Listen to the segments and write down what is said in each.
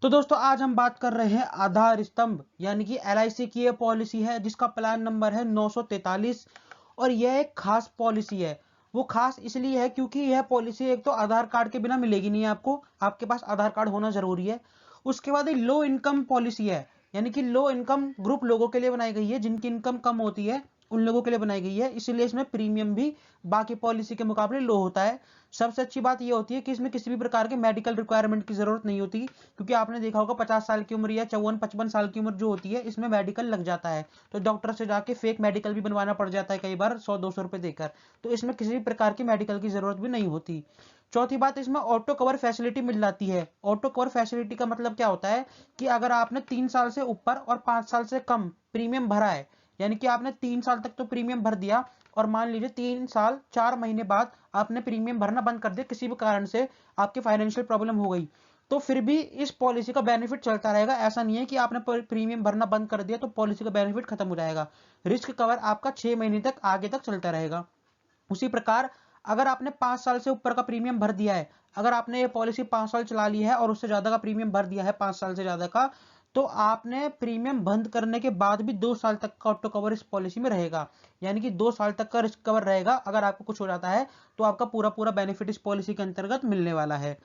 तो दोस्तों आज हम बात कर रहे हैं आधार स्तंभ यानी कि एलआईसी की ये पॉलिसी है जिसका प्लान नंबर है 943 और यह एक खास पॉलिसी है। वो खास इसलिए है क्योंकि यह पॉलिसी एक तो आधार कार्ड के बिना मिलेगी नहीं आपको, आपके पास आधार कार्ड होना जरूरी है। उसके बाद ये लो इनकम पॉलिसी है यानी कि लो इनकम ग्रुप लोगों के लिए बनाई गई है, जिनकी इनकम कम होती है उन लोगों के लिए बनाई गई है, इसीलिए इसमें प्रीमियम भी बाकी पॉलिसी के मुकाबले लो होता है। सबसे अच्छी बात यह होती है कि इसमें किसी भी प्रकार के मेडिकल रिक्वायरमेंट की जरूरत नहीं होती, क्योंकि आपने देखा होगा 50 साल की उम्र या 54-55 साल की उम्र जो होती है इसमें मेडिकल लग जाता है, तो डॉक्टर से जाके फेक मेडिकल भी बनवाना पड़ जाता है कई बार 100-200 रुपए देकर। तो इसमें किसी भी प्रकार की मेडिकल की जरूरत भी नहीं होती। चौथी बात, इसमें ऑटो कवर फैसिलिटी मिल जाती है। ऑटो कवर फैसिलिटी का मतलब क्या होता है कि अगर आपने 3 साल से ऊपर और 5 साल से कम प्रीमियम भरा है, यानी कि आपने 3 साल तक तो प्रीमियम भर दिया और मान लीजिए 3 साल 4 महीने बाद आपने प्रीमियम भरना बंद कर दिया, किसी भी कारण से आपकी फाइनेंशियल प्रॉब्लम हो गई, तो फिर भी इस पॉलिसी का बेनिफिट चलता रहेगा। ऐसा नहीं है कि आपने प्रीमियम भरना बंद कर दिया तो पॉलिसी का बेनिफिट खत्म हो जाएगा। रिस्क कवर आपका 6 महीने तक आगे तक चलता रहेगा। उसी प्रकार अगर आपने 5 साल से ऊपर का प्रीमियम भर दिया है, अगर आपने ये पॉलिसी 5 साल चला ली है और उससे ज्यादा का प्रीमियम भर दिया है 5 साल से ज्यादा का, तो आपने प्रीमियम बंद करने के बाद भी 2 साल तक का ऑटो कवर इस पॉलिसी में रहेगा, यानी कि 2 साल तक का रिस्क कवर रहेगा। अगर आपको कुछ हो जाता है तो आपका पूरा पूरा बेनिफिट इस पॉलिसी के अंतर्गत मिलने वाला है।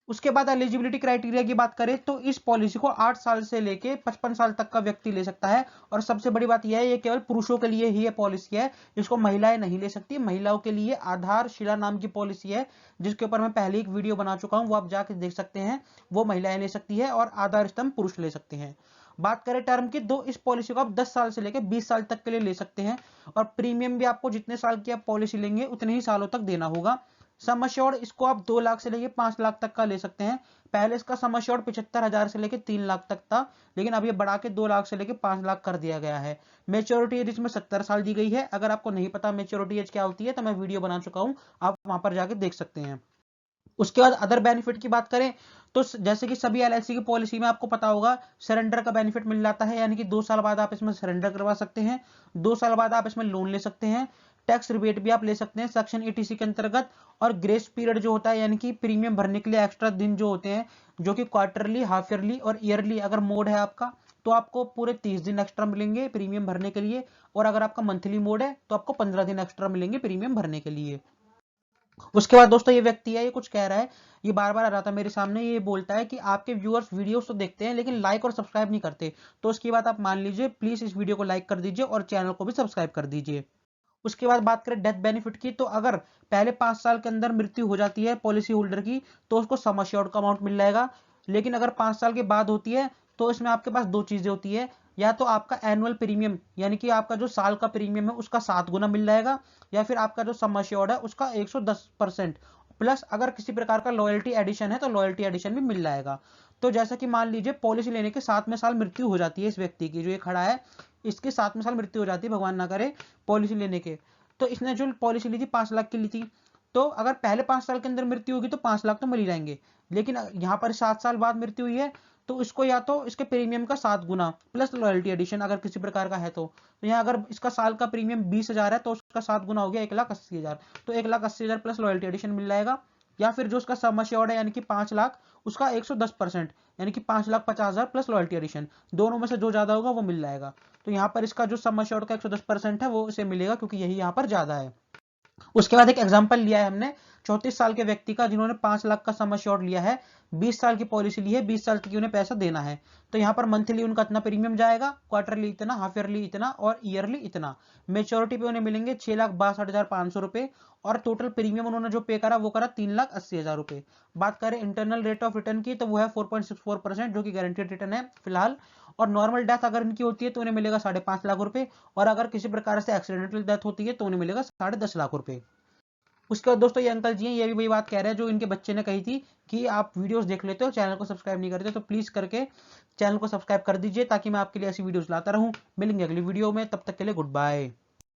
उसके बाद एलिजिबिलिटी क्राइटेरिया की बात करें तो इस पॉलिसी को 8 साल से लेके 55 साल तक का व्यक्ति ले सकता है। और सबसे बड़ी बात यह है ये केवल पुरुषों के लिए ही ये पॉलिसी है, इसको महिलाएं नहीं ले सकती। महिलाओं के लिए आधारशिला नाम की पॉलिसी है जिसके ऊपर मैं पहले एक वीडियो बना चुका हूं, वो आप जाके देख सकते हैं। वो महिलाएं ले सकती है और आधार स्तंभ पुरुष ले सकते हैं। बात करें टर्म की, तो इस पॉलिसी को आप 10 साल से लेकर 20 साल तक के लिए ले सकते हैं और प्रीमियम भी आपको जितने साल की आप पॉलिसी लेंगे उतने ही सालों तक देना होगा। सम एश्योर्ड इसको आप 2 लाख से लेके 5 लाख तक का ले सकते हैं। पहले इसका सम एश्योर्ड 75,000 से लेके 3 लाख तक था, लेकिन अब ये बढ़ा के 2 लाख से लेके 5 लाख कर दिया गया है। मेच्योरिटी एज इसमें 70 साल दी गई है। अगर आपको नहीं पता मेच्योरिटी एज क्या होती है तो मैं वीडियो बना चुका हूं, आप वहां पर जाके देख सकते हैं। उसके बाद अदर बेनिफिट की बात करें तो जैसे कि सभी एलआईसी की पॉलिसी में आपको पता होगा सरेंडर का बेनिफिट मिल जाता है, यानी कि 2 साल बाद आप इसमें सरेंडर करवा सकते हैं। 2 साल बाद आप इसमें लोन ले सकते हैं। टैक्स रिबेट भी आप ले सकते हैं सेक्शन 80C के अंतर्गत। और ग्रेस पीरियड जो होता है यानी कि प्रीमियम भरने के लिए एक्स्ट्रा दिन जो होते हैं, जो कि क्वार्टरली, हाफ ईयरली और ईयरली अगर मोड है आपका, तो आपको पूरे 30 दिन एक्स्ट्रा मिलेंगे प्रीमियम भरने के लिए। और अगर आपका मंथली मोड है तो आपको 15 दिन एक्स्ट्रा मिलेंगे प्रीमियम भरने के लिए। उसके बाद दोस्तों ये व्यक्ति है, ये कुछ कह रहा है, ये बार बार आ रहा था मेरे सामने, ये बोलता है कि आपके व्यूअर्स वीडियोस तो देखते हैं लेकिन लाइक और सब्सक्राइब नहीं करते। तो उसकी बात आप मान लीजिए, प्लीज इस वीडियो को लाइक कर दीजिए और चैनल को भी सब्सक्राइब कर दीजिए। उसके बाद बात करें डेथ बेनिफिट की, तो अगर पहले 5 साल के अंदर मृत्यु हो जाती है पॉलिसी होल्डर की तो उसको सम एश्योर्ड का अमाउंट मिल जाएगा। लेकिन अगर 5 साल के बाद होती है तो इसमें आपके पास दो चीजें होती है, या तो आपका एनुअल प्रीमियम यानी कि आपका जो साल का प्रीमियम है उसका 7 गुना मिल जाएगा, या फिर आपका जो सम एश्योर्ड है उसका 110% प्लस अगर किसी प्रकार का लॉयल्टी एडिशन है तो लॉयल्टी एडिशन भी मिल जाएगा। तो जैसा कि मान लीजिए पॉलिसी लेने के 7वें साल मृत्यु हो जाती है इस व्यक्ति की, जो ये खड़ा है इसके 7वें साल मृत्यु हो जाती है, भगवान ना करे, पॉलिसी लेने के। तो इसने जो पॉलिसी ली थी 5 लाख की ली थी, तो अगर पहले 5 साल के अंदर मृत्यु होगी तो 5 लाख तो मिल ही जाएंगे। लेकिन यहाँ पर 7 साल बाद मृत्यु हुई है तो इसको या तो इसके प्रीमियम का 7 गुना प्लस लॉयल्टी एडिशन अगर किसी प्रकार का है तो यहाँ अगर इसका साल का प्रीमियम 20,000 है तो उसका 7 गुना हो गया 1,80,000, तो 1,80,000 प्लस लॉयल्टी एडिशन मिल जाएगा। या फिर जो उसका सम एश्योर्ड है यानी कि 5 लाख, उसका 110% यानी कि 5,50,000 प्लस लॉयल्टी एडिशन, दोनों में से जो ज्यादा होगा वो मिल जाएगा। तो यहाँ पर इसका जो सम एश्योर्ड का 110% है वो इसे मिलेगा क्योंकि यही यहाँ पर ज्यादा है। उसके बाद एक एग्जांपल लिया है हमने 34 साल के व्यक्ति का जिन्होंने 5 लाख का सम एश्योर्ड लिया है, 20 साल की पॉलिसी ली है, 20 साल तक उन्हें पैसा देना है। तो यहाँ पर मंथली उनका इतना प्रीमियम जाएगा, क्वार्टरली इतना, हाफ ईयरली इतना और ईयरली इतना। मेच्योरिटी पे उन्हें मिलेंगे 6,62,500 रुपए और टोटल प्रीमियम उन्होंने जो पे करा वो करा 3,80,000 रुपए। बात करें इंटरनल रेट ऑफ रिटर्न की तो वो है 4.64% जो कि गारंटेड रिटर्न है फिलहाल। और नॉर्मल डेथ अगर इनकी होती है तो उन्हें मिलेगा 5.5 लाख रुपए, और अगर किसी प्रकार से एक्सीडेंटल डेथ होती है तो उन्हें मिलेगा 10.5 लाख रुपए। उसके बाद दोस्तों ये अंकल जी हैं, ये भी वही बात कह रहे हैं जो इनके बच्चे ने कही थी कि आप वीडियोस देख लेते हो चैनल को सब्सक्राइब नहीं करते, तो प्लीज करके चैनल को सब्सक्राइब कर दीजिए ताकि मैं आपके लिए ऐसी वीडियोस लाता रहूं। मिलेंगे अगली वीडियो में, तब तक के लिए गुड बाय।